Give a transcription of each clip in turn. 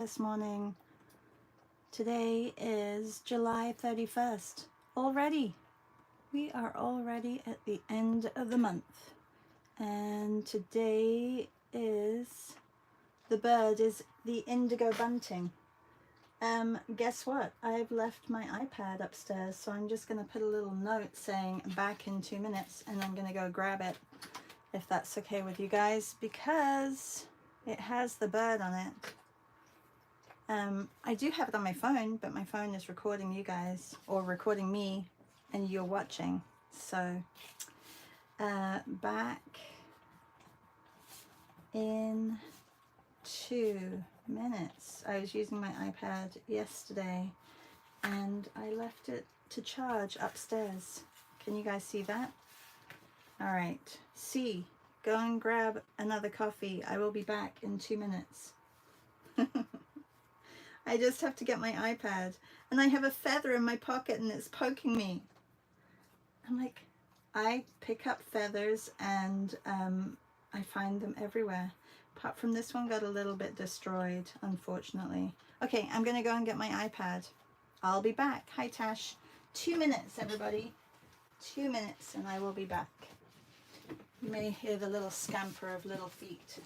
this morning. Today is July 31st. Already, we are already at the end of the month. And today is, the bird is the Indigo Bunting. Guess what? I've left my iPad upstairs, so I'm just going to put a little note saying back in 2 minutes, and I'm going to go grab it, if that's okay with you guys, because it has the bird on it. I do have it on my phone, but my phone is recording you guys, or recording me, and you're watching. So, back in 2 minutes. I was using my iPad yesterday, and I left it to charge upstairs. Can you guys see that? All right. C, go and grab another coffee. I will be back in 2 minutes. I just have to get my iPad, and I have a feather in my pocket and it's poking me. I'm like, I pick up feathers and I find them everywhere. Apart from this one got a little bit destroyed, unfortunately. Okay, I'm gonna go and get my iPad. I'll be back. Hi Tash. 2 minutes, everybody. 2 minutes and I will be back. You may hear the little scamper of little feet.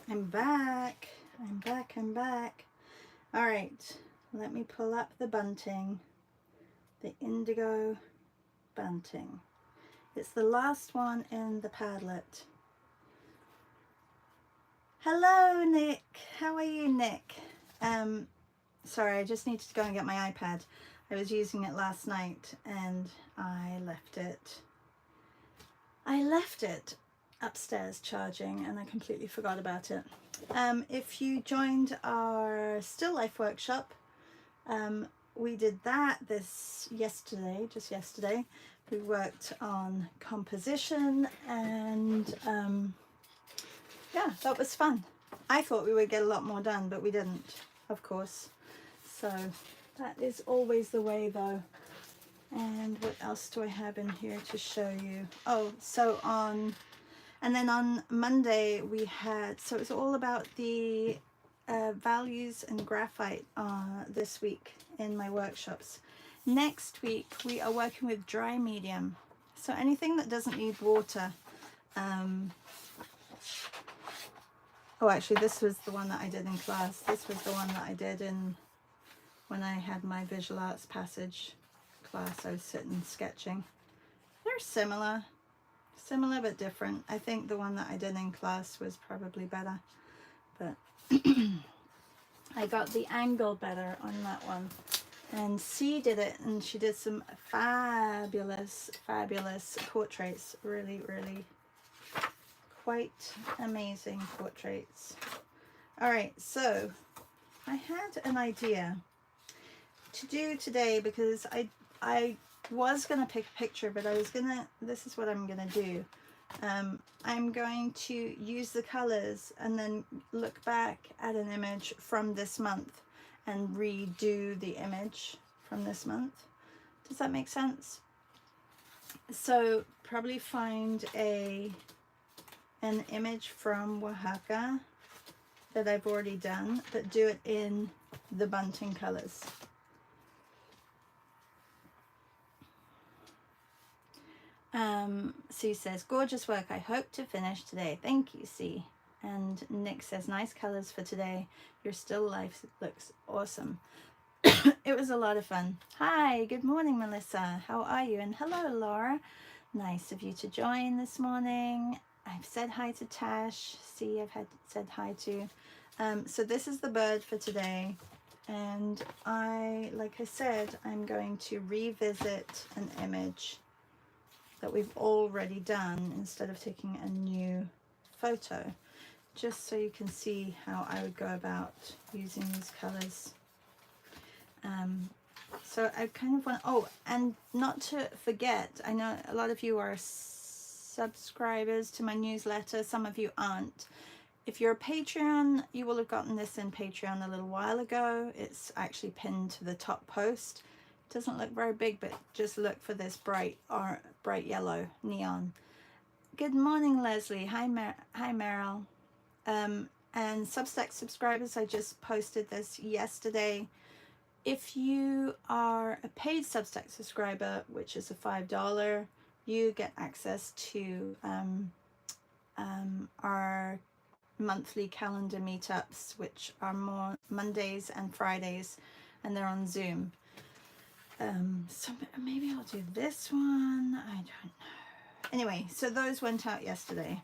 I'm back. I'm back. All right, let me pull up the bunting, the Indigo Bunting. It's the last one in the Padlet. Hello, Nick. How are you, Nick? Sorry, I just needed to go and get my iPad. I was using it last night and I left it upstairs charging, and I completely forgot about it. If you joined our Still Life workshop, we did that just yesterday. We worked on composition, and yeah, that was fun. I thought we would get a lot more done, but we didn't, of course. So that is always the way, though. And what else do I have in here to show you? Oh, so and then on Monday we had, so it was all about the values and graphite this week in my workshops. Next week we are working with dry medium, so anything that doesn't need water. Oh, actually this was the one that I did in class. This was the one that I did when I had my visual arts passage class. I was sitting sketching. They're similar but different. I think the one that I did in class was probably better, but I got the angle better on that one. And C did it, and she did some fabulous portraits. Really quite amazing portraits. All right, so I had an idea to do today, because I was gonna pick a picture, but this is what I'm gonna do. I'm going to use the colors and then look back at an image from this month and redo the image from this month. Does that make sense? So probably find an image from Oaxaca that I've already done, but do it in the bunting colors. C says, gorgeous work. I hope to finish today. Thank you, C. And Nick says, nice colors for today. Your still life looks awesome. It was a lot of fun. Hi, good morning, Melissa. How are you? And hello, Laura. Nice of you to join this morning. I've said hi to Tash. See, I've said hi to. So this is the bird for today. And like I said, I'm going to revisit an image that we've already done instead of taking a new photo, just so you can see how I would go about using these colors. So I kind of want, oh, and not to forget, I know a lot of you are subscribers to my newsletter, some of you aren't. If you're a Patreon, you will have gotten this in Patreon a little while ago. It's actually pinned to the top post. It doesn't look very big, but just look for this bright yellow neon. Good morning, Leslie. Hi, Meryl. And Substack subscribers, I just posted this yesterday. If you are a paid Substack subscriber, which is a $5, you get access to our monthly calendar meetups, which are more Mondays and Fridays, and they're on Zoom. So maybe I'll do this one. I don't know. Anyway, so those went out yesterday.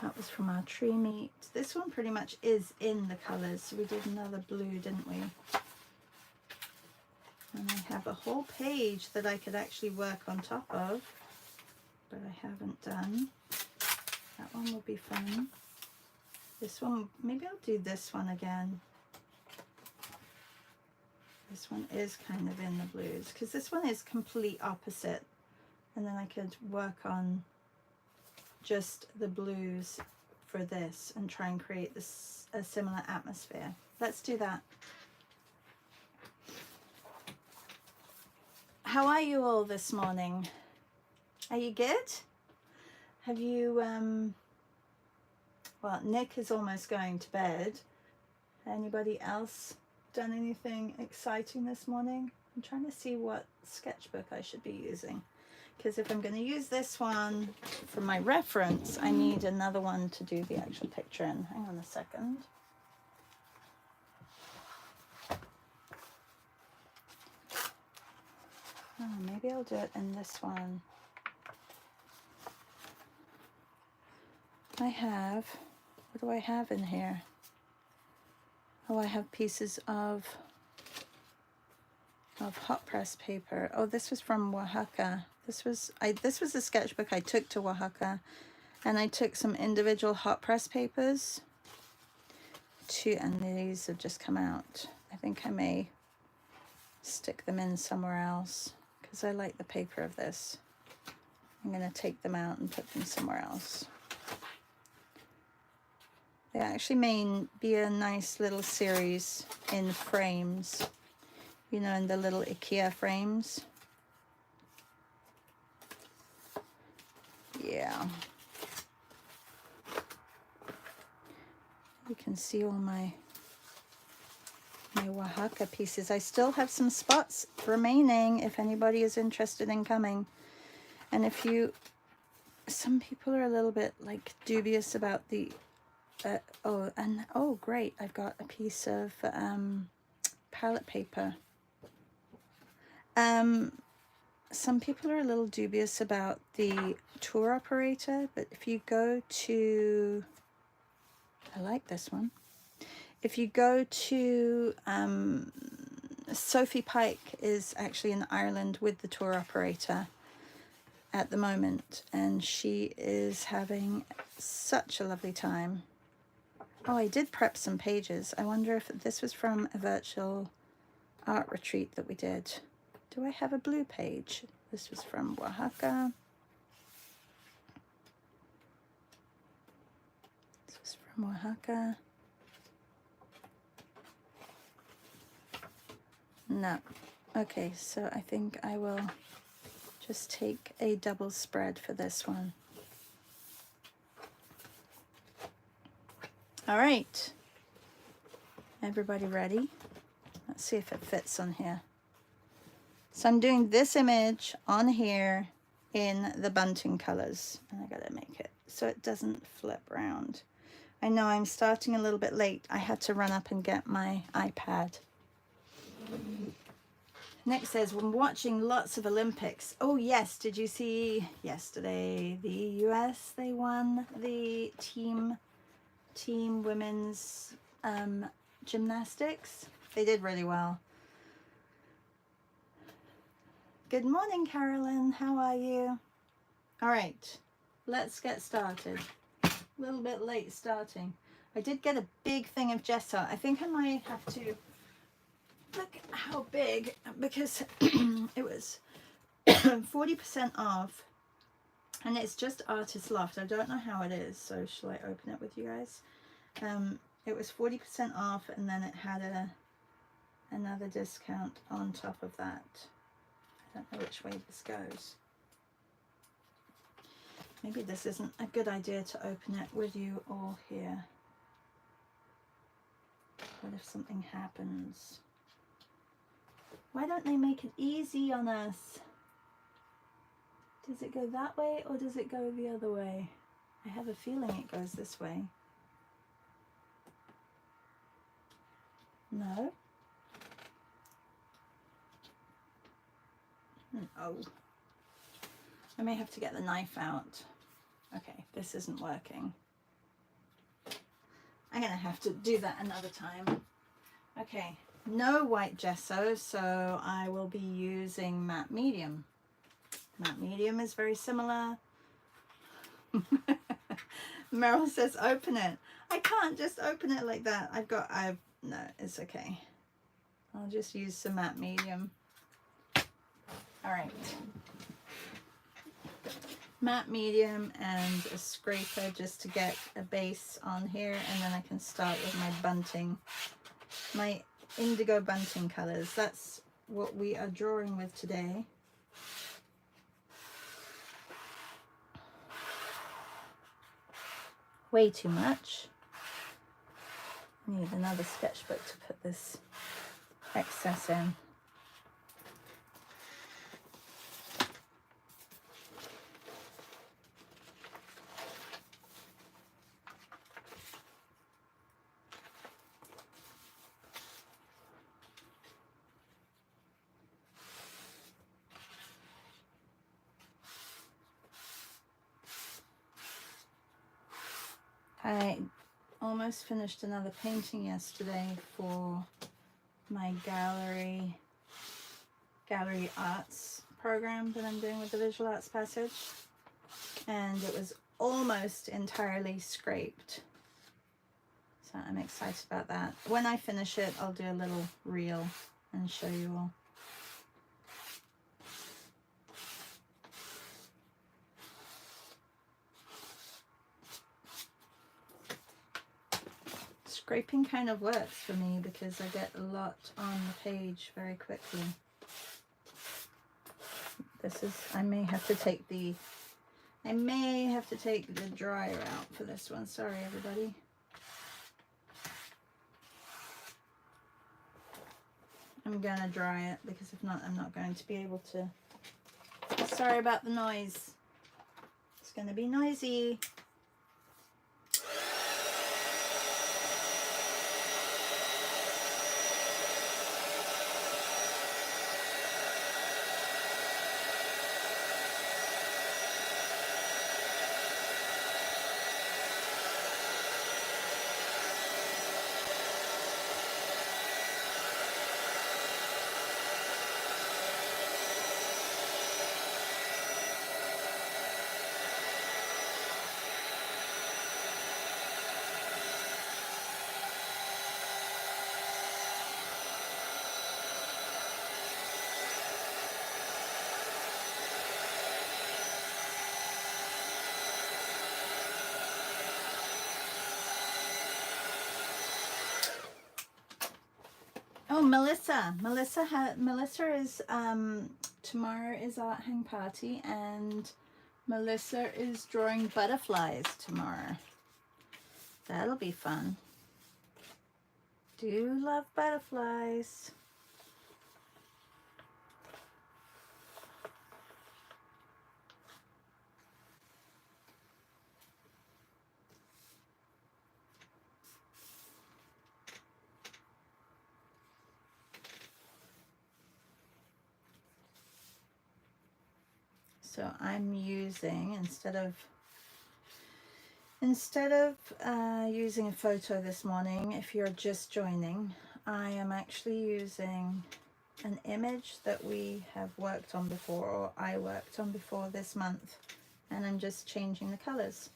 That was from our tree meet. This one pretty much is in the colors. So we did another blue, didn't we? And I have a whole page that I could actually work on top of, but I haven't done. That one will be fun. This one, maybe I'll do this one again. This one is kind of in the blues, because this one is complete opposite. And then I could work on just the blues for this and try and create this a similar atmosphere. Let's do that. How are you all this morning? Are you good? Have you well, Nick is almost going to bed. Anybody else done anything exciting this morning? I'm trying to see what sketchbook I should be using, because if I'm going to use this one for my reference, I need another one to do the actual picture in. Hang on a second. Oh, maybe I'll do it in this one. I have, what do I have in here? Oh, I have pieces of hot press paper. Oh, this was from Oaxaca. This was a sketchbook I took to Oaxaca, and I took some individual hot press papers and these have just come out. I think I may stick them in somewhere else because I like the paper of this. I'm going to take them out and put them somewhere else. They actually may be a nice little series in frames, you know, in the little IKEA frames. Yeah. You can see all my Oaxaca pieces. I still have some spots remaining if anybody is interested in coming. And some people are a little bit like dubious about the, oh great, I've got a piece of palette paper. Some people are a little dubious about the tour operator, but if you go to, I like this one. If you go to, Sophie Pike is actually in Ireland with the tour operator at the moment, and she is having such a lovely time. Oh, I did prep some pages. I wonder if this was from a virtual art retreat that we did. Do I have a blue page? This was from Oaxaca. This was from Oaxaca. No. Okay, so I think I will just take a double spread for this one. All right, everybody ready? Let's see if it fits on here. So I'm doing this image on here in the bunting colors, and I gotta make it so it doesn't flip around. I know I'm starting a little bit late. I had to run up and get my iPad. Next says, when watching lots of Olympics. Oh yes, did you see yesterday the US, they won the team women's gymnastics? They did really well. Good morning, Carolyn. How are you? All right, let's get started. A little bit late starting. I did get a big thing of gesso. I think I might have to look how big, because it was 40% off, and it's just Artist Loft. I don't know how it is, so shall I open it with you guys? It was 40% off, and then it had another discount on top of that. I don't know which way this goes. Maybe this isn't a good idea to open it with you all here. What if something happens? Why don't they make it easy on us? Does it go that way or does it go the other way? I have a feeling it goes this way. No? Oh. I may have to get the knife out. Okay, this isn't working. I'm gonna have to do that another time. Okay, no white gesso, so I will be using matte medium. Matte medium is very similar. Meryl says open it. I can't just open it like that. No, it's okay. I'll just use some matte medium. All right. Matte medium and a scraper just to get a base on here, and then I can start with my bunting, my Indigo Bunting colors. That's what we are drawing with today. Way too much. I need another sketchbook to put this excess in. I almost finished another painting yesterday for my gallery arts program that I'm doing with the Visual Arts Passage, and it was almost entirely scraped, so I'm excited about that. When I finish it, I'll do a little reel and show you all. Scraping kind of works for me because I get a lot on the page very quickly. I may have to take the dryer out for this one. Sorry, everybody. I'm gonna dry it because if not, I'm not going to be able to. Sorry about the noise. It's gonna be noisy. Oh, Melissa is tomorrow is art hang party, and Melissa is drawing butterflies tomorrow. That'll be fun. Do love butterflies. So I'm using, instead of using a photo this morning, if you're just joining, I am actually using an image that we have worked on before, or I worked on before this month, and I'm just changing the colors.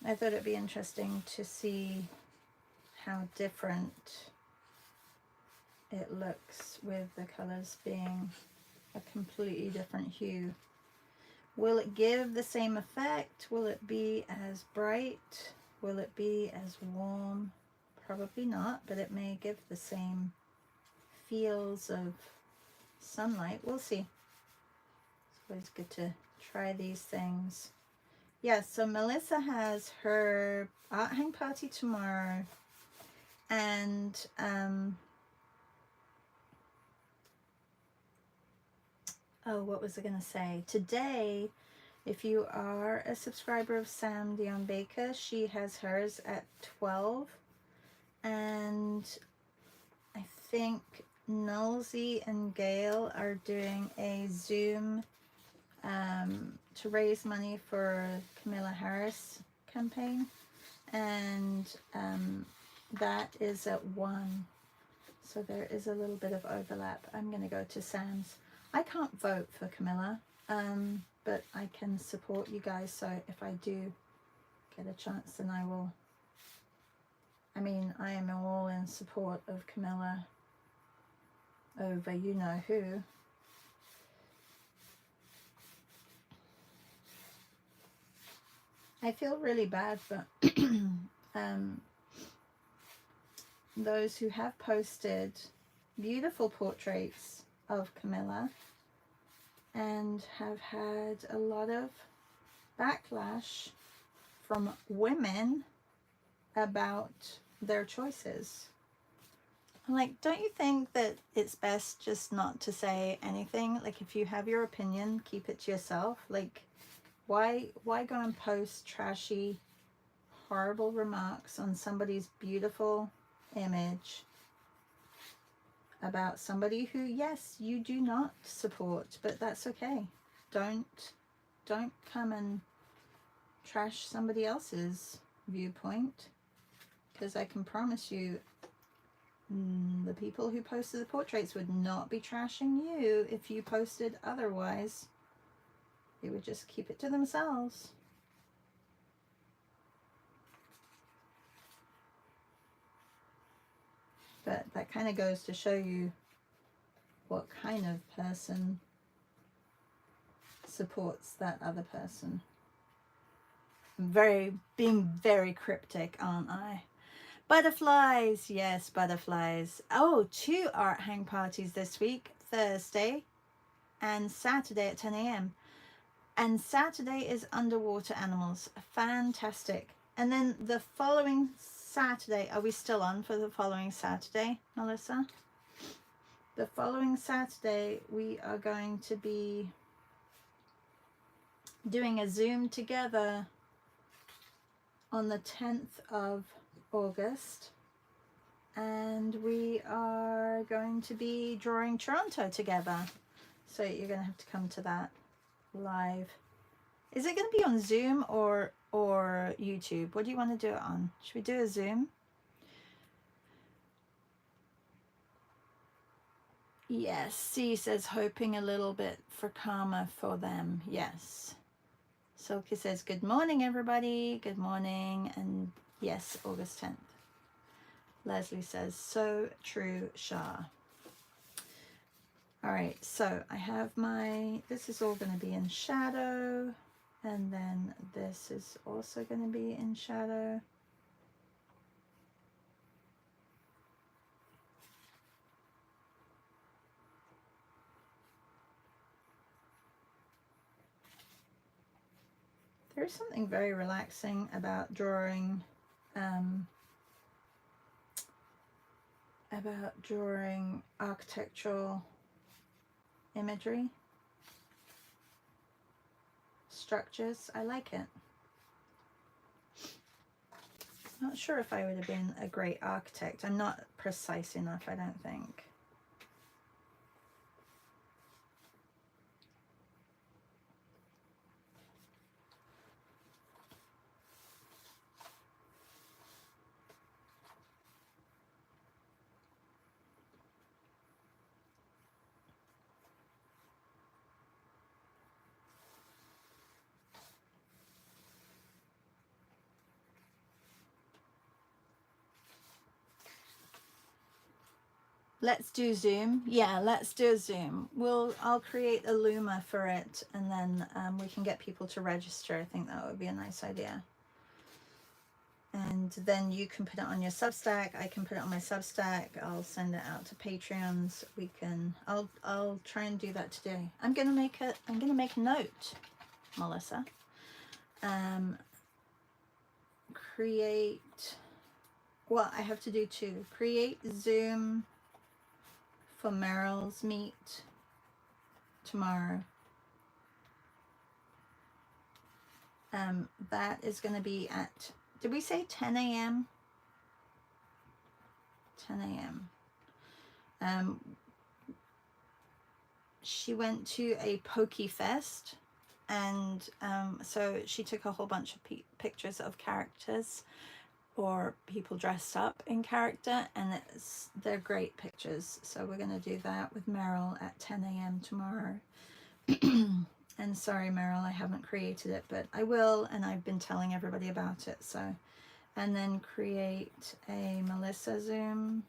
I thought it'd be interesting to see how different it looks with the colors being a completely different hue. Will it give the same effect? Will it be as bright? Will it be as warm? Probably not, but it may give the same feels of sunlight. We'll see. It's always good to try these things. Yeah, so Melissa has her art hang party tomorrow, and oh, what was I going to say? Today, if you are a subscriber of Sam Dion Baker, she has hers at 12. And I think Nulsey and Gail are doing a Zoom to raise money for Camilla Harris campaign. And that is at 1. So there is a little bit of overlap. I'm going to go to Sam's. I can't vote for Camilla, but I can support you guys. So if I do get a chance, then I will. I mean, I am all in support of Camilla over you know who. I feel really bad for those who have posted beautiful portraits of Camilla and have had a lot of backlash from women about their choices. Like, don't you think that it's best just not to say anything? Like, if you have your opinion, keep it to yourself. Like, why go and post trashy, horrible remarks on somebody's beautiful image about somebody who, yes, you do not support, but that's okay. Don't come and trash somebody else's viewpoint, because I can promise you the people who posted the portraits would not be trashing you if you posted otherwise. They would just keep it to themselves. But that kind of goes to show you what kind of person supports that other person. Being very cryptic, aren't I? Butterflies, yes, butterflies. Oh, 2 art hang parties this week, Thursday and Saturday at 10 a.m. And Saturday is underwater animals. Fantastic. And then the following Saturday, are we still on for the following Saturday, Melissa? The following Saturday, we are going to be doing a Zoom together on the 10th of August. And we are going to be drawing Toronto together. So you're going to have to come to that live. Is it going to be on Zoom or YouTube? What do you want to do it on? Should we do a Zoom? Yes, C says hoping a little bit for karma for them. Yes. Silky says good morning everybody. Good morning. And yes, August 10th. Leslie says so true, Shah. All right, so I have this is all going to be in shadow, and then this is also going to be in shadow. There's something very relaxing about drawing drawing architectural imagery, structures. I like it. Not sure if I would have been a great architect. I'm not precise enough, I don't think. Let's do Zoom. Yeah, let's do a Zoom. I'll create a Luma for it, and then we can get people to register. I think that would be a nice idea. And then you can put it on your Substack. I can put it on my Substack. I'll send it out to Patreons. We can. I'll try and do that today. I'm gonna make a note, Melissa. Create. Well, I have to do two. Create Zoom for Meryl's meet tomorrow. That is going to be at, did we say 10 a.m.? 10 a.m. She went to a Pokey Fest, and so she took a whole bunch of pictures of characters or people dressed up in character, and they're great pictures. So we're going to do that with Meryl at 10 a.m. tomorrow. And sorry, Meryl, I haven't created it, but I will, and I've been telling everybody about it. So, and then create a Melissa Zoom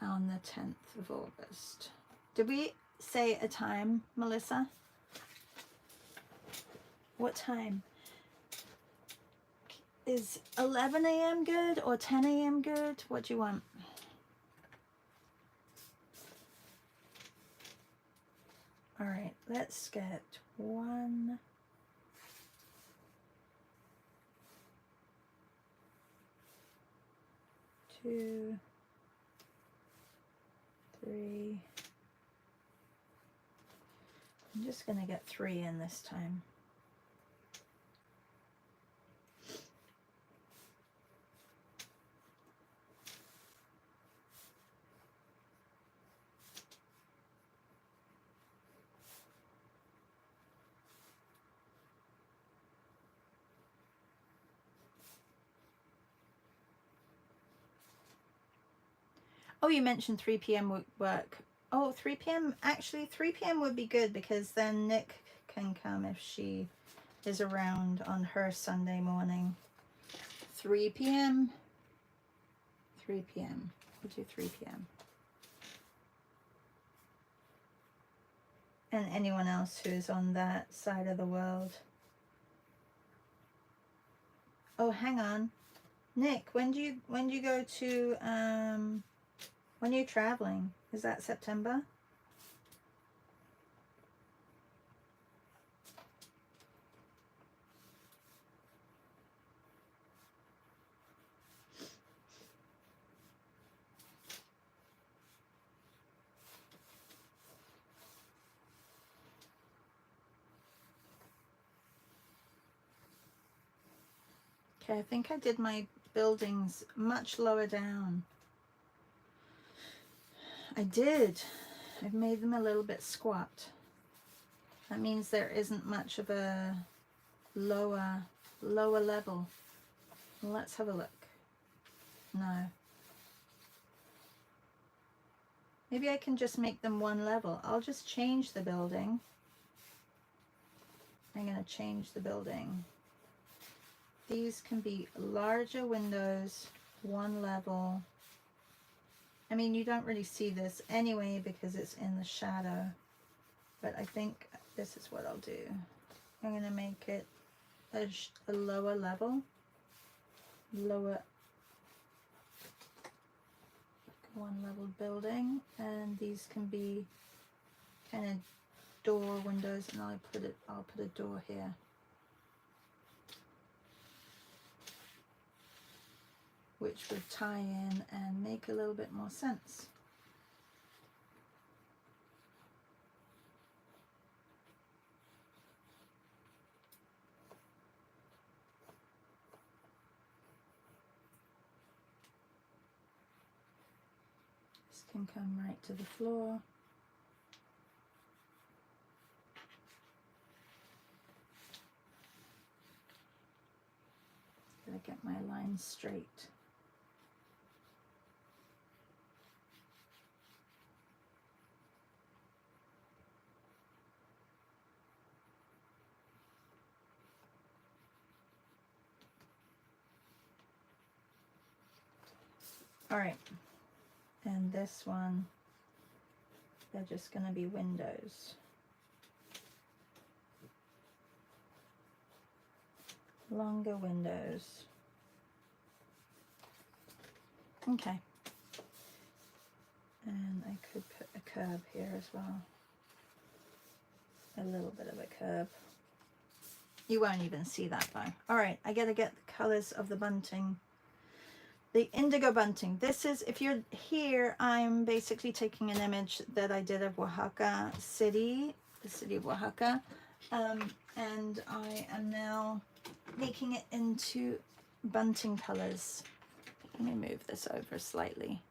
on the 10th of August. Did we say a time, Melissa? What time? Is 11 a.m. good or 10 a.m. good? What do you want? All right, let's get 1, 2, 3. I'm just going to get 3 in this time. Oh, you mentioned 3 p.m. would work. Oh, 3 p.m. Actually, 3 p.m. would be good, because then Nick can come if she is around on her Sunday morning. 3 p.m. 3 p.m. We'll do 3 p.m. And anyone else who's on that side of the world. Oh, hang on. Nick, when do you go to when are you traveling? Is that September? Okay, I think I did my buildings much lower down. I did. I've made them a little bit squat. That means there isn't much of a lower level. Let's have a look. No. Maybe I can just make them one level. I'll just change the building. I'm going to change the building. These can be larger windows, one level. I mean, you don't really see this anyway because it's in the shadow, but I think this is what I'll do. I'm going to make it a lower level, one level building, and these can be kind of door windows, and I'll put a door here. which would tie in and make a little bit more sense. This can come right to the floor. Gotta get my lines straight. All right, and this one, they're just gonna be windows. Longer windows. Okay. And I could put a curve here as well. A little bit of a curve. You won't even see that though. All right, I gotta get the colors of the bunting. The Indigo Bunting. This is, if you're here, I'm basically taking an image that I did of Oaxaca City, the city of Oaxaca. And I am now making it into bunting colors. Let me move this over slightly.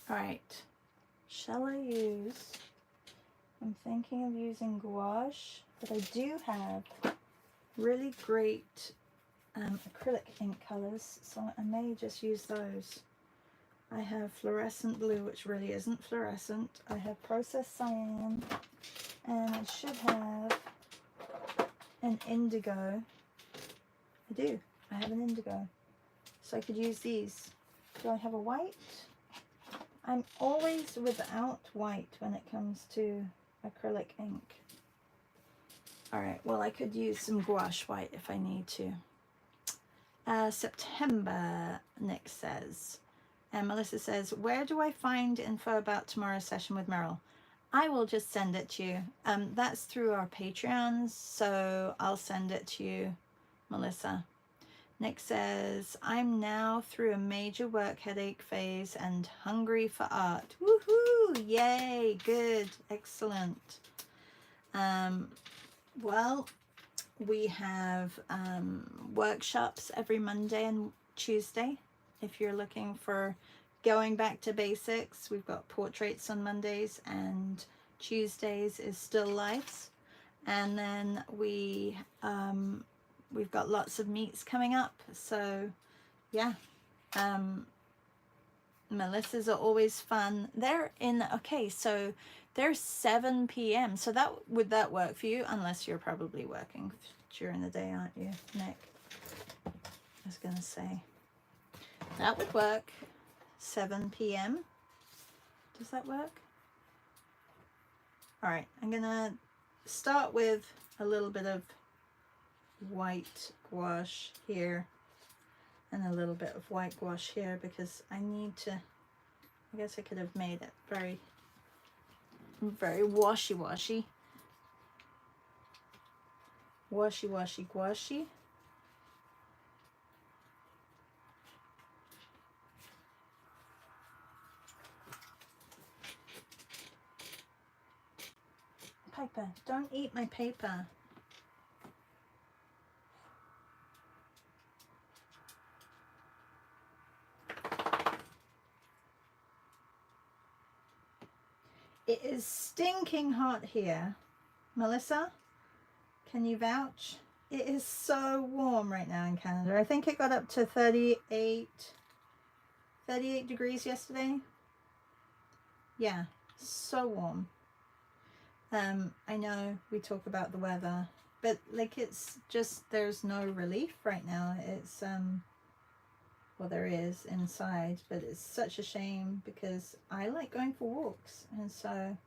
All right, shall I use, I'm thinking of using gouache, but I do have really great acrylic ink colors, so I may just use those. I have fluorescent blue, which really isn't fluorescent. I have processed cyan, and I should have an indigo. I do. I have an indigo. So I could use these. Do I have a white? I'm always without white when it comes to acrylic ink. All right, well, I could use some gouache white if I need to. September, Nick says. And Melissa says, where do I find info about tomorrow's session with Meryl? I will just send it to you. That's through our Patreons, so I'll send it to you, Melissa. Nick says, I'm now through a major work headache phase and hungry for art. Woohoo! Yay! Good. Excellent. Well, we have workshops every Monday and Tuesday. If you're looking for going back to basics, we've got portraits on Mondays, and Tuesdays is still lifes. And then we've got lots of meets coming up. So yeah, Melissa's are always fun. They're in, okay, so they're 7 p.m. So would that work for you? Unless you're probably working during the day, aren't you, Nick? I was gonna say that would work. 7 p.m. Does that work? All right, I'm gonna start with a little bit of white gouache here and a little bit of white gouache here, because I need to, I guess I could have made it very, very washy-washy. Washy-washy gouache. Piper, don't eat my paper. It is stinking hot here. Melissa, can you vouch? It is so warm right now in Canada. I think it got up to 38 degrees yesterday. Yeah, so warm. I know we talk about the weather, but like, it's just, there's no relief right now. It's well, there is inside, but it's such a shame because I like going for walks. And so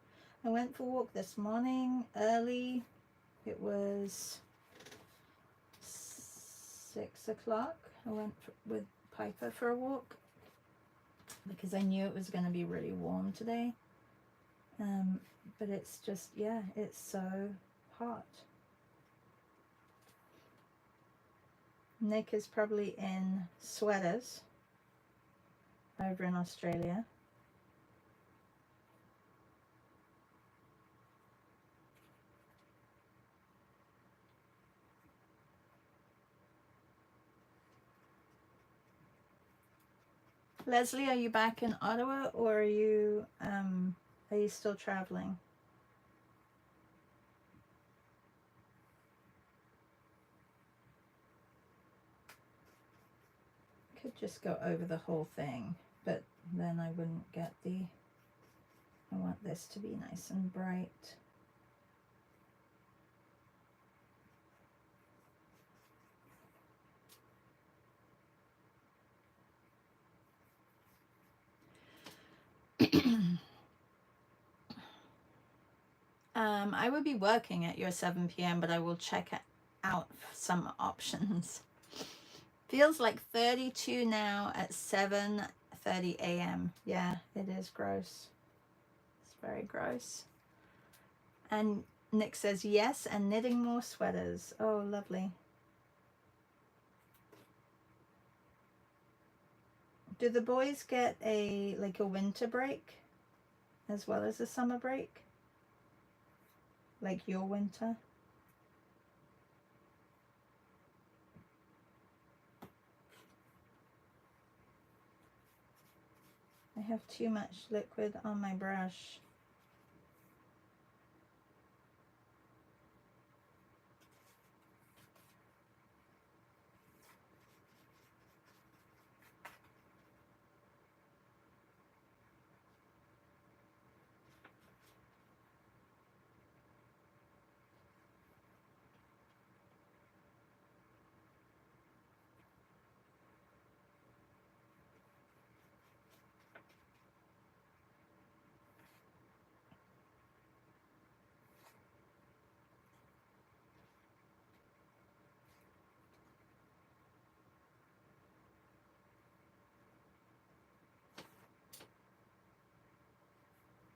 I went for a walk this morning early. It was 6 o'clock. I went with Piper for a walk because I knew it was going to be really warm today. But it's just, yeah, it's so hot. Nick is probably in sweaters over in Australia. Leslie, are you back in Ottawa, or are you still traveling? Could just go over the whole thing, but then I wouldn't get the, I want this to be nice and bright. I would be working at your 7 p.m., but I will check out some options. Feels like 32 now at 7:30 a.m. Yeah, it is gross. It's very gross. And Nick says yes, and knitting more sweaters. Oh, lovely. Do the boys get a winter break as well as a summer break? Like your winter? I have too much liquid on my brush.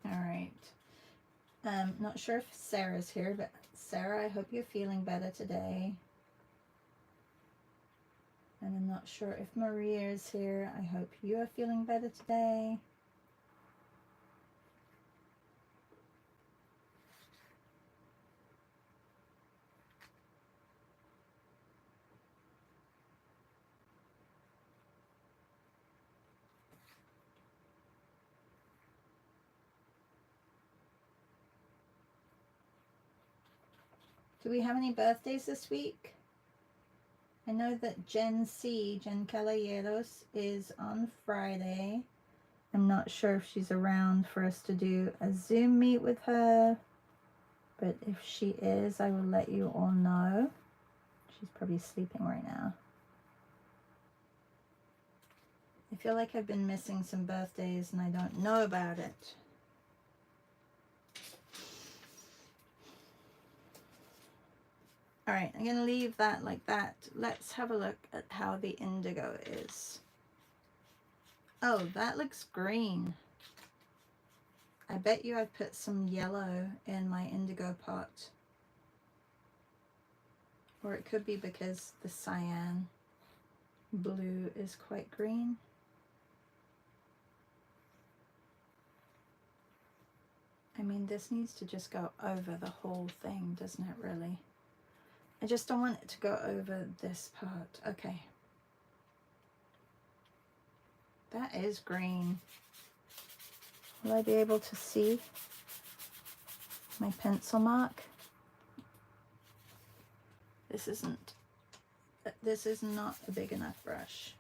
All right. Not sure if Sarah's here, but Sarah, I hope you're feeling better today. And I'm not sure if Maria is here. I hope you are feeling better today. Do we have any birthdays this week? I know that Jen Caballeros, is on Friday. I'm not sure if she's around for us to do a Zoom meet with her, but if she is, I will let you all know. She's probably sleeping right now. I feel like I've been missing some birthdays and I don't know about it. All right, I'm going to leave that like that. Let's have a look at how the indigo is. Oh, that looks green. I bet you I put some yellow in my indigo pot. Or it could be because the cyan blue is quite green. I mean, this needs to just go over the whole thing, doesn't it, really? I just don't want it to go over this part. Okay. That is green. Will I be able to see my pencil mark? This is not a big enough brush.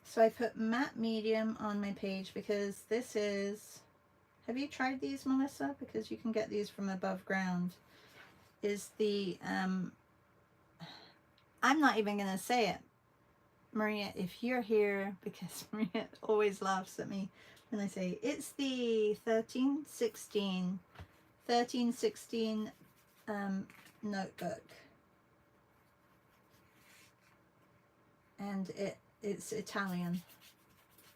So I put matte medium on my page because this is, have you tried these, Melissa? Because you can get these from above ground. Is the, I'm not even going to say it. Maria, if you're here, because Maria always laughs at me when I say it's the 1316 1316 notebook. And it's Italian.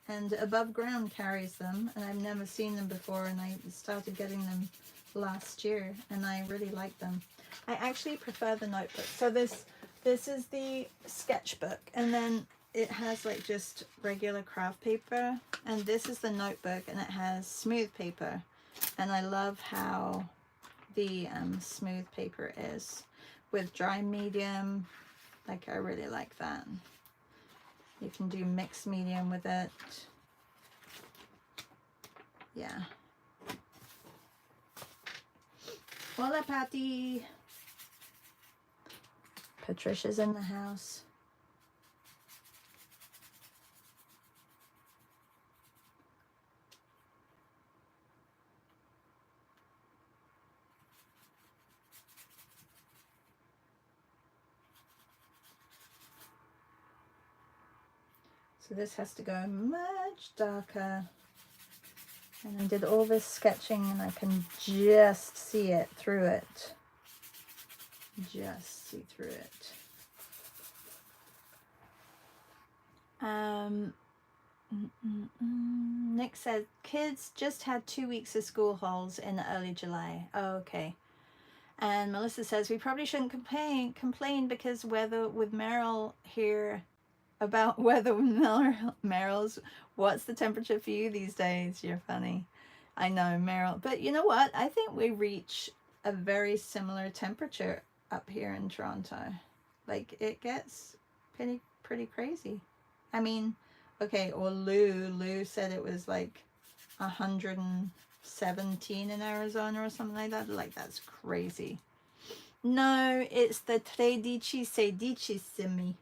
And Above Ground carries them, and I've never seen them before, and I started getting them last year, and I really like them. I actually prefer the notebook. So this is the sketchbook, and then it has like just regular craft paper, and this is the notebook, and it has smooth paper, and I love how the smooth paper is with dry medium. Like, I really like that. You can do mixed medium with it. Yeah. Hola, Patty. Patricia's in the house. So this has to go much darker. And I did all this sketching, and I can just see it through it. Just see through it. Nick said, kids just had 2 weeks of school halls in early July. Oh, okay. And Melissa says, we probably shouldn't complain because weather with Meryl here about weather with Meryl's. What's the temperature for you these days? You're funny. I know, Meryl. But you know what? I think we reach a very similar temperature up here in Toronto. Like, it gets pretty crazy. I mean, okay, or Lou said it was like 117 in Arizona or something like that. Like, that's crazy. No, it's the 13-16.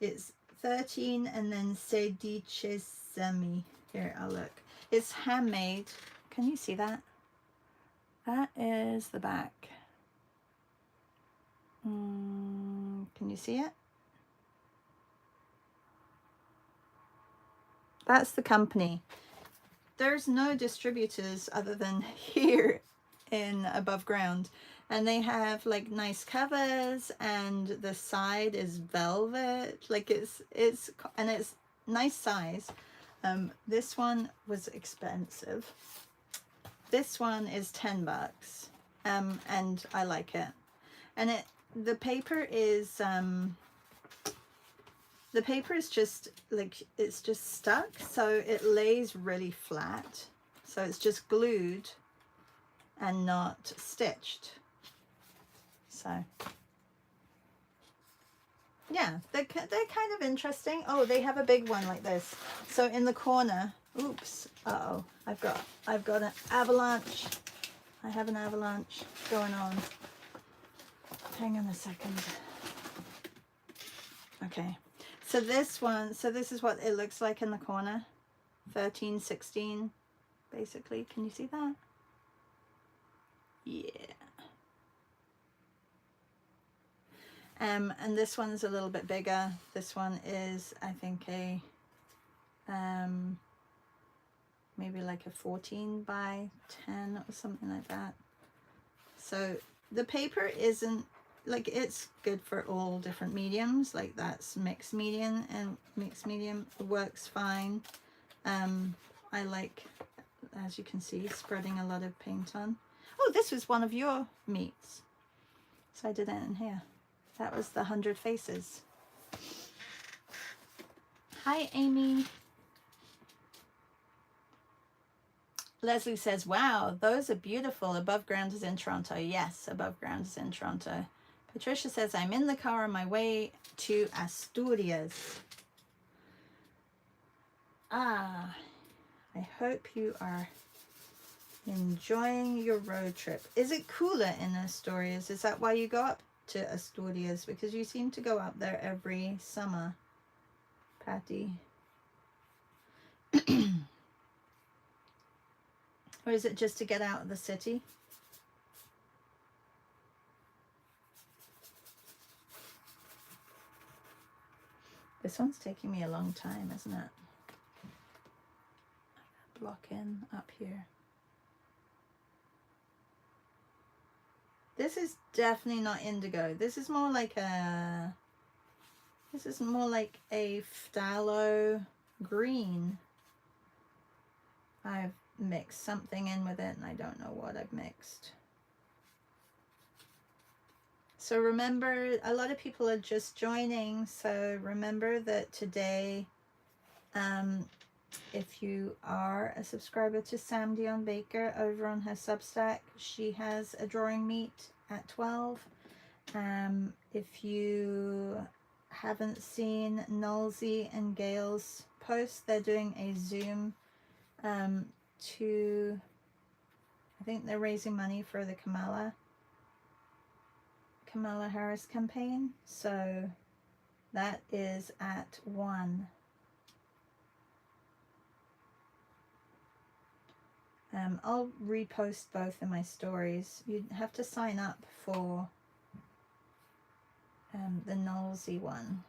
It's 13 and then 16. Here, I'll look. It's handmade. Can you see that? That is the back. Can you see it? That's the company. There's no distributors other than here in Above Ground, and they have like nice covers, and the side is velvet. Like, it's nice size. This one was expensive. This one is $10, and I like it. And the paper is just like, it's just stuck, so it lays really flat. So it's just glued and not stitched. So yeah, they're kind of interesting. Oh, they have a big one like this. So in the corner, oops, uh-oh, I've got an avalanche. I have an avalanche going on. Hang on a second. Okay. So this is what it looks like in the corner. 13-16, basically. Can you see that? Yeah. And this one's a little bit bigger. This one is, I think, a maybe like a 14 by 10 or something like that. So the paper isn't, like, it's good for all different mediums. Like, that's mixed medium, and mixed medium works fine. I like, as you can see, spreading a lot of paint on. Oh, this was one of your meets, so I did it in here. That was the 100 Faces. Hi, Amy. Leslie says, wow, those are beautiful. Above Ground is in Toronto. Yes, Above Ground is in Toronto. Patricia says, I'm in the car on my way to Asturias. Ah, I hope you are enjoying your road trip. Is it cooler in Asturias? Is that why you go up to Asturias? Because you seem to go up there every summer, Patty. Or is it just to get out of the city? This one's taking me a long time, isn't it? Block in up here. This is definitely not indigo. This is more like a phthalo green. I've mixed something in with it and I don't know what I've mixed. So remember, a lot of people are just joining, so remember that today, if you are a subscriber to Sam Dion Baker over on her Substack, she has a drawing meet at 12. If you haven't seen Nolsey and Gail's post, they're doing a Zoom to, I think they're raising money for the Kamala Harris campaign, so that is at 1. I'll repost both in my stories. You'd have to sign up for the Nolsey one.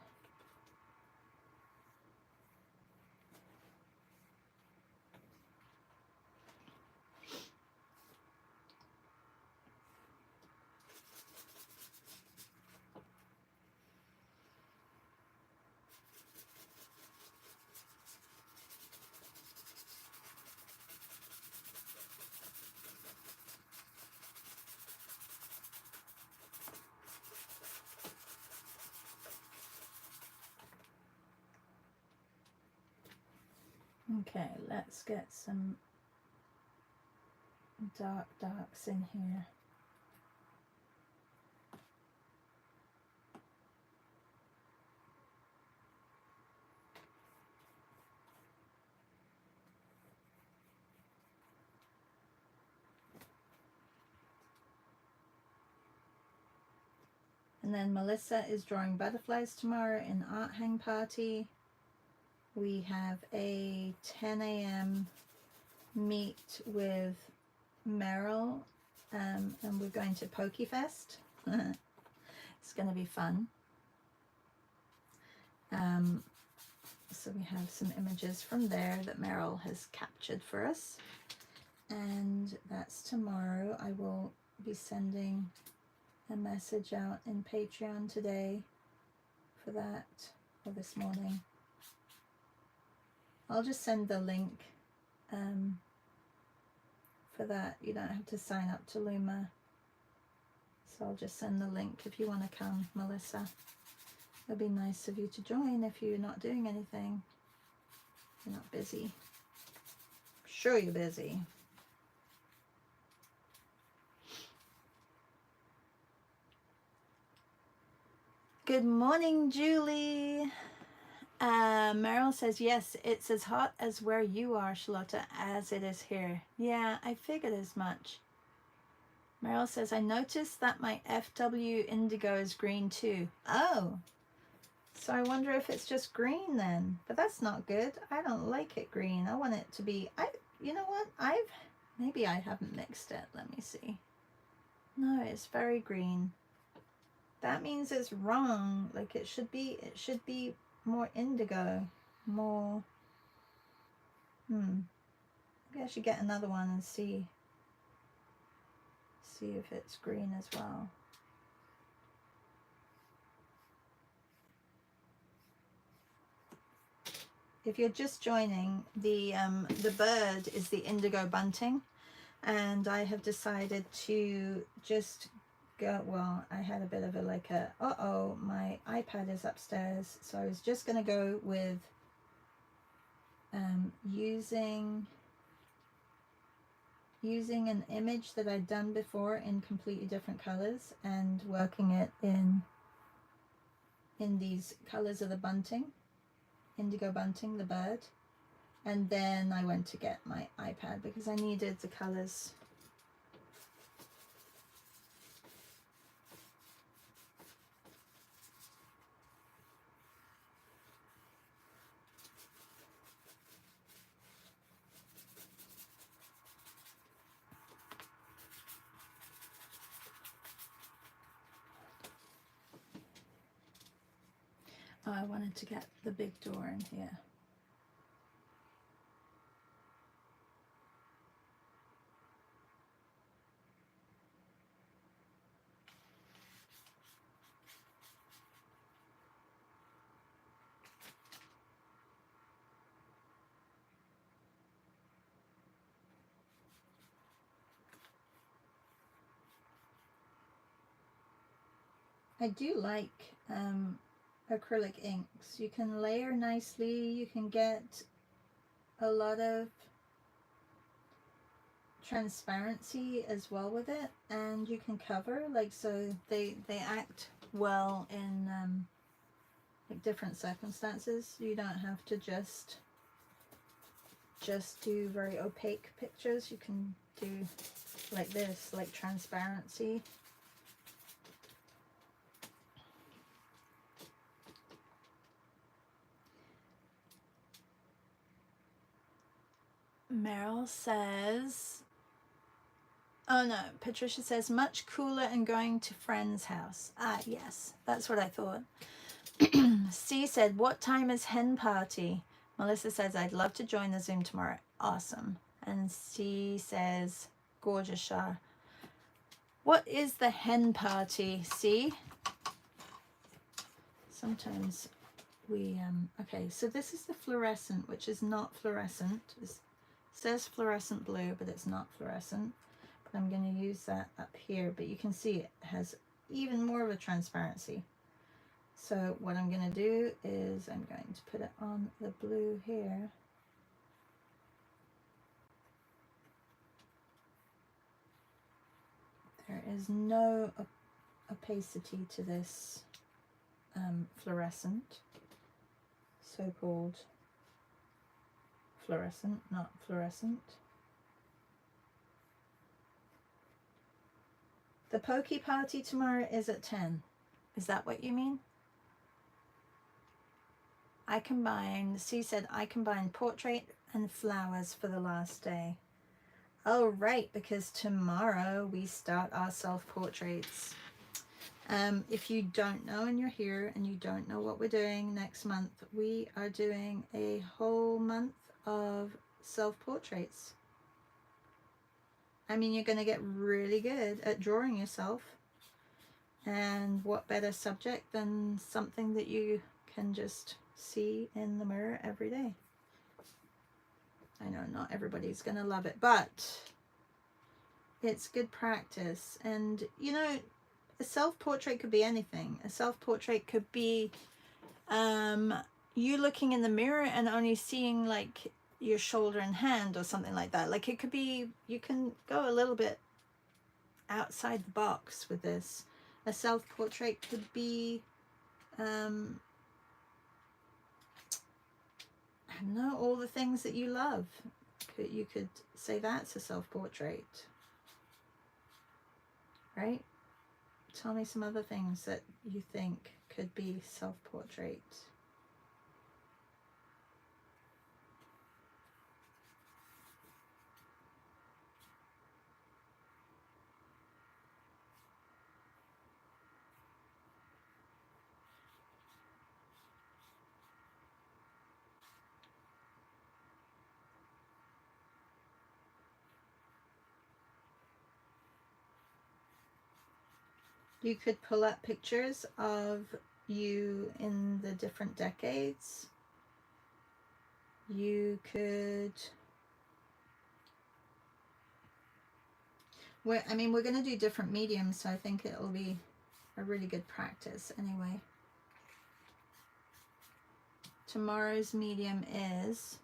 Okay, let's get some darks in here. And then Melissa is drawing butterflies tomorrow in Art Hang Party. We have a 10 a.m. meet with Meryl, and we're going to PokeFest. It's going to be fun. So we have some images from there that Meryl has captured for us. And that's tomorrow. I will be sending a message out in Patreon today for that, or this morning. I'll just send the link for that. You don't have to sign up to Luma. So I'll just send the link if you want to come, Melissa. It'll be nice of you to join if you're not doing anything. You're not busy. I'm sure you're busy. Good morning, Julie. Meryl says, yes, it's as hot as where you are, Charlotta, as it is here. Yeah, I figured as much. Meryl says, I noticed that my FW Indigo is green too. Oh, so I wonder if it's just green then. But that's not good. I don't like it green. I want it to be, you know what? Maybe I haven't mixed it. Let me see. No, it's very green. That means it's wrong. Like it should be more indigo, more, maybe I should get another one and see if it's green as well. If you're just joining, the bird is the Indigo Bunting, and I have decided to just go, well, I had a bit of my iPad is upstairs, so I was just going to go with using an image that I'd done before in completely different colors and working it in these colors of the bunting, Indigo Bunting, the bird. And then I went to get my iPad because I needed the colors. Oh, I wanted to get the big door in here. I do like acrylic inks. You can layer nicely. You can get a lot of transparency as well with it, and you can cover, like, so they act well in like different circumstances. You don't have to just do very opaque pictures. You can do like this, like transparency. Meryl says, oh no, Patricia says, much cooler and going to friend's house. Ah, yes, that's what I thought. C said, what time is hen party? Melissa says, I'd love to join the Zoom tomorrow. Awesome. And C says, gorgeous, Shah. What is the hen party, C? Sometimes we, okay, so this is the fluorescent, which is not fluorescent. It says fluorescent blue, but it's not fluorescent. But I'm going to use that up here, but you can see it has even more of a transparency. So what I'm going to do is I'm going to put it on the blue here. There is no opacity to this fluorescent, so-called fluorescent, not fluorescent. The pokey party tomorrow is at 10. Is that what you mean? C said, I combined portrait and flowers for the last day. Oh, right, because tomorrow we start our self-portraits. If you don't know and you're here and you don't know what we're doing next month, we are doing a whole month of self-portraits. I mean, you're going to get really good at drawing yourself. And what better subject than something that you can just see in the mirror every day. I know not everybody's going to love it, but it's good practice. And, you know, a self-portrait could be anything. A self-portrait could be you looking in the mirror and only seeing like your shoulder and hand or something like that. Like it could be, you can go a little bit outside the box with this. A self-portrait could be, I don't know, all the things that you love. You could say that's a self-portrait, right? Tell me some other things that you think could be self-portrait. You could pull up pictures of you in the different decades. You could, we're going to do different mediums, so I think it'll be a really good practice anyway. Tomorrow's medium is,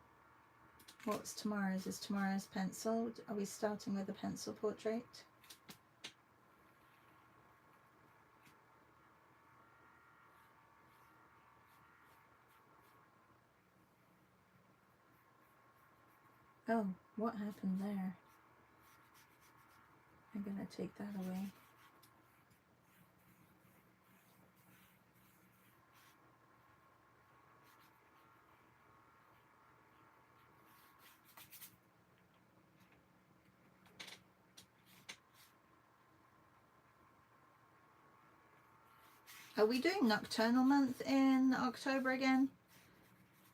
what's tomorrow's? Is tomorrow's pencil? Are we starting with a pencil portrait? Oh, what happened there? I'm going to take that away. Are we doing nocturnal month in October again?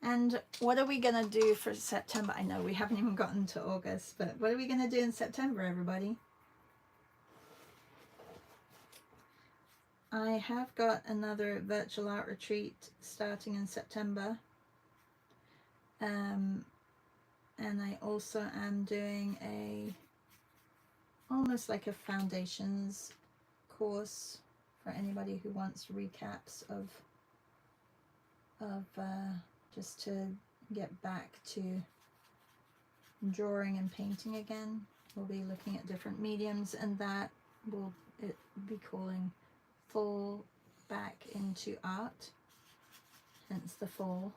And what are we going to do for September? I know we haven't even gotten to August, but what are we going to do in September, everybody? I have got another virtual art retreat starting in September. And I also am doing almost like a foundations course for anybody who wants recaps of just to get back to drawing and painting again. We'll be looking at different mediums, and that will be calling fall back into art, hence the fall.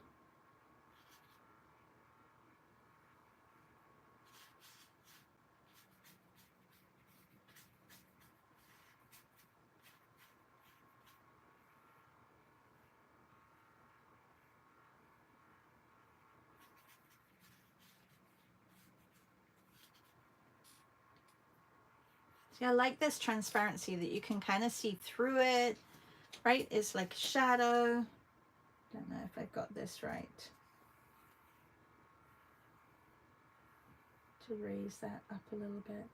See, I like this transparency that you can kind of see through it, right? It's like a shadow. Don't know if I've got this right. To raise that up a little bit.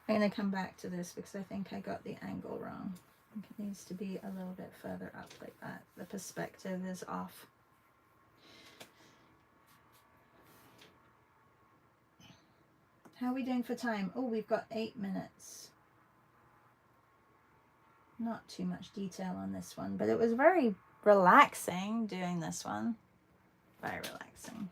I'm going to come back to this because I think I got the angle wrong. I think it needs to be a little bit further up like that. The perspective is off. How are we doing for time? Oh, we've got 8 minutes. Not too much detail on this one, but it was very relaxing doing this one. Very relaxing.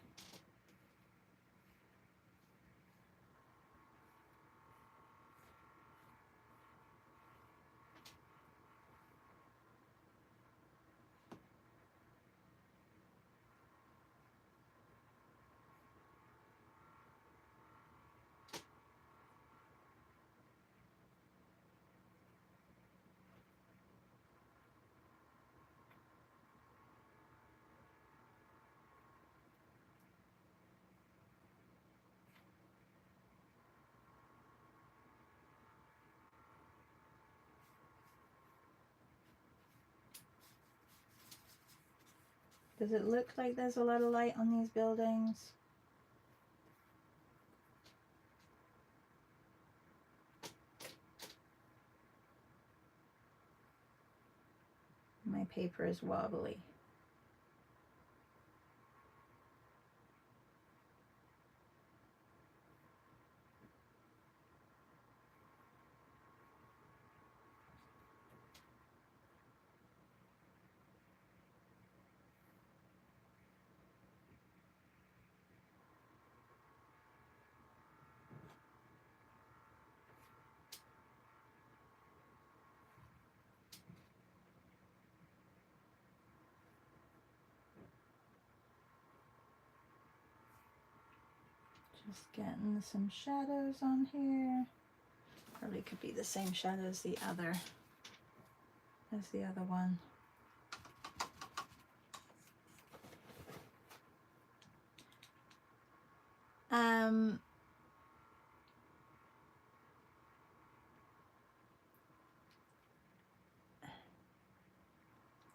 Does it look like there's a lot of light on these buildings? My paper is wobbly. Just getting some shadows on here. Probably could be the same shadow as the other one.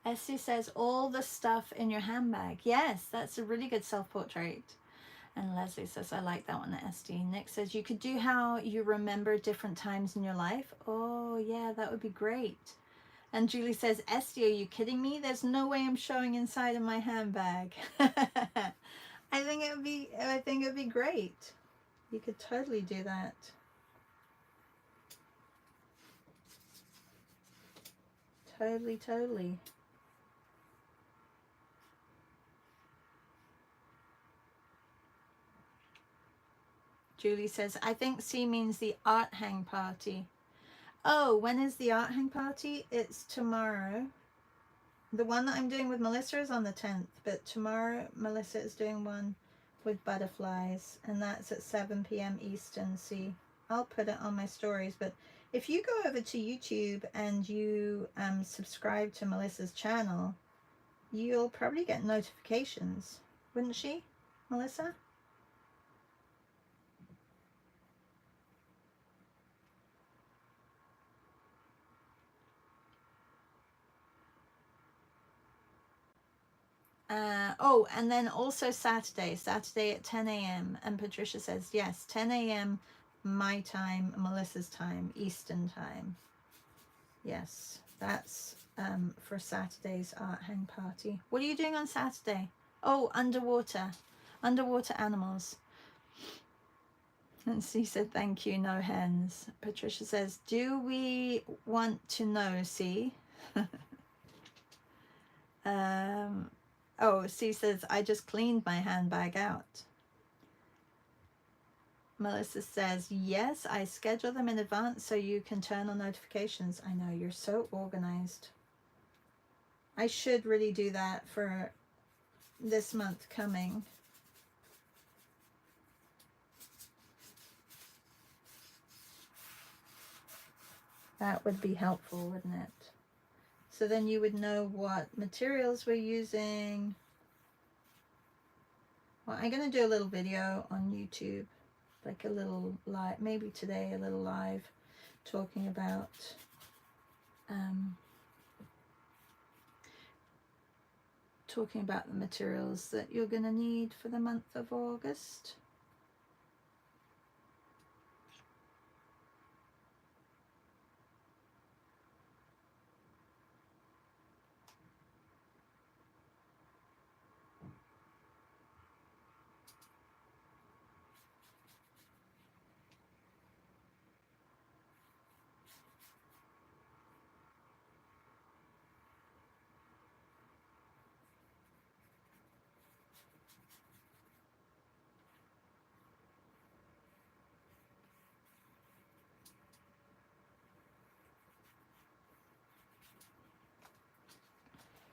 Essie says, all the stuff in your handbag. Yes, that's a really good self-portrait. And Leslie says, I like that one, Esty. Nick says, you could do how you remember different times in your life. Oh, yeah, that would be great. And Julie says, Esty, are you kidding me? There's no way I'm showing inside of my handbag. I think it would be great. You could totally do that. Totally. Julie says, I think C means the art hang party. Oh, when is the art hang party? It's tomorrow. The one that I'm doing with Melissa is on the 10th, but tomorrow Melissa is doing one with butterflies, and that's at 7 p.m. Eastern. See, I'll put it on my stories, but if you go over to YouTube and you subscribe to Melissa's channel, you'll probably get notifications, wouldn't she, Melissa? Oh, and then also Saturday at 10 a.m. And Patricia says, yes, 10 a.m. my time, Melissa's time, Eastern time. Yes, that's for Saturday's art hang party. What are you doing on Saturday? Oh, underwater animals. And she said, thank you, no hens. Patricia says, do we want to know, C? Oh, C says, I just cleaned my handbag out. Melissa says, yes, I schedule them in advance so you can turn on notifications. I know, you're so organized. I should really do that for this month coming. That would be helpful, wouldn't it? So then you would know what materials we're using. Well, I'm going to do a little video on YouTube, like a little live, maybe today, a little live, talking about the materials that you're going to need for the month of August.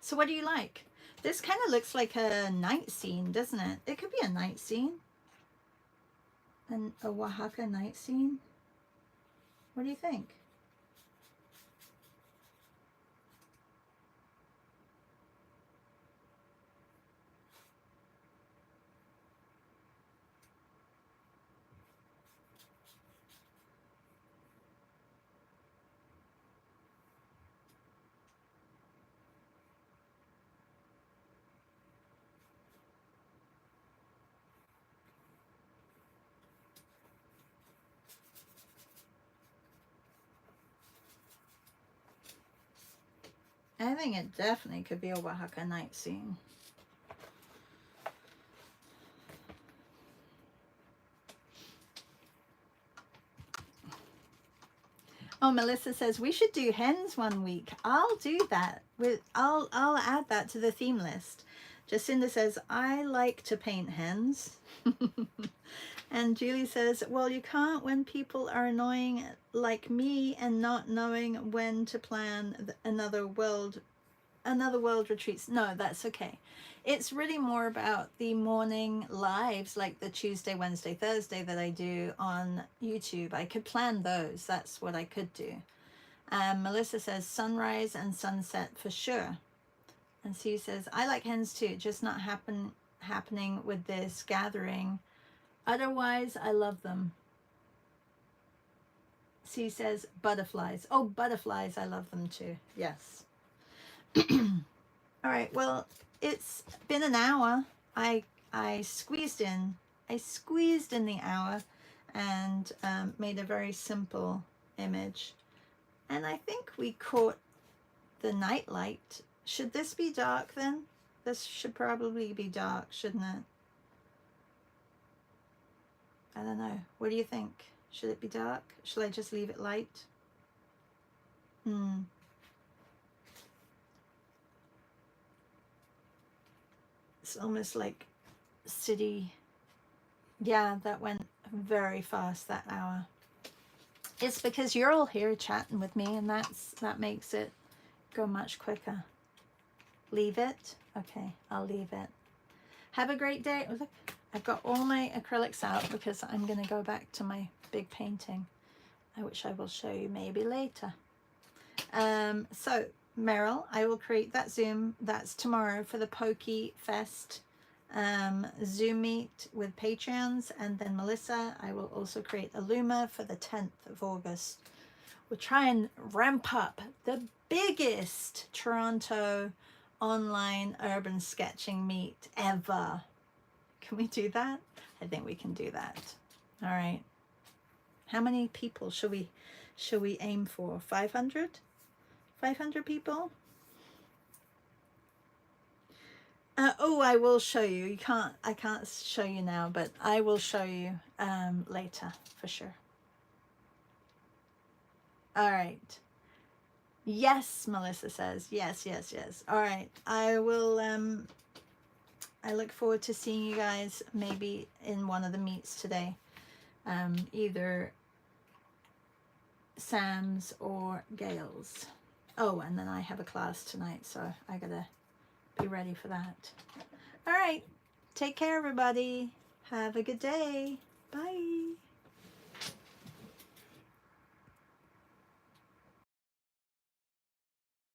So what do you like? This kind of looks like a night scene, doesn't it? It could be a night scene. And a Oaxaca night scene. What do you think? I think it definitely could be a Oaxaca night scene. Oh, Melissa says we should do hens one week. I'll do that. I'll add that to the theme list. Jacinda says I like to paint hens. And Julie says, well, you can't when people are annoying like me and not knowing when to plan another world retreats. No, that's okay. It's really more about the morning lives, like the Tuesday, Wednesday, Thursday that I do on YouTube. I could plan those. That's what I could do. Melissa says sunrise and sunset for sure. And Sue says, I like hens too, just not happening with this gathering. Otherwise, I love them. Sue says butterflies. Oh, butterflies, I love them too. Yes. All right, well, it's been an hour. I squeezed in the hour and made a very simple image. And I think we caught the night light. Should this be dark then? This should probably be dark, shouldn't it? I don't know. What do you think? Should it be dark? Should I just leave it light? It's almost like city. Yeah, that went very fast, that hour. It's because you're all here chatting with me, and that makes it go much quicker. Leave it? Okay, I'll leave it. Have a great day. Oh, look, I've got all my acrylics out because I'm going to go back to my big painting, which I will show you maybe later. So Meryl, I will create that Zoom. That's tomorrow for the Pokey Fest Zoom meet with Patreons. And then Melissa, I will also create a Luma for the 10th of August. We'll try and ramp up the biggest Toronto online urban sketching meet ever. Can we do that? I think we can do that. All right. How many people should we aim for? 500? 500 people? Oh, I will show you. I can't show you now, but I will show you later for sure. All right. Yes, Melissa says. Yes, yes, yes. All right. I will I look forward to seeing you guys maybe in one of the meets today. Either Sam's or Gail's. Oh, and then I have a class tonight, so I gotta be ready for that. All right. Take care, everybody. Have a good day. Bye.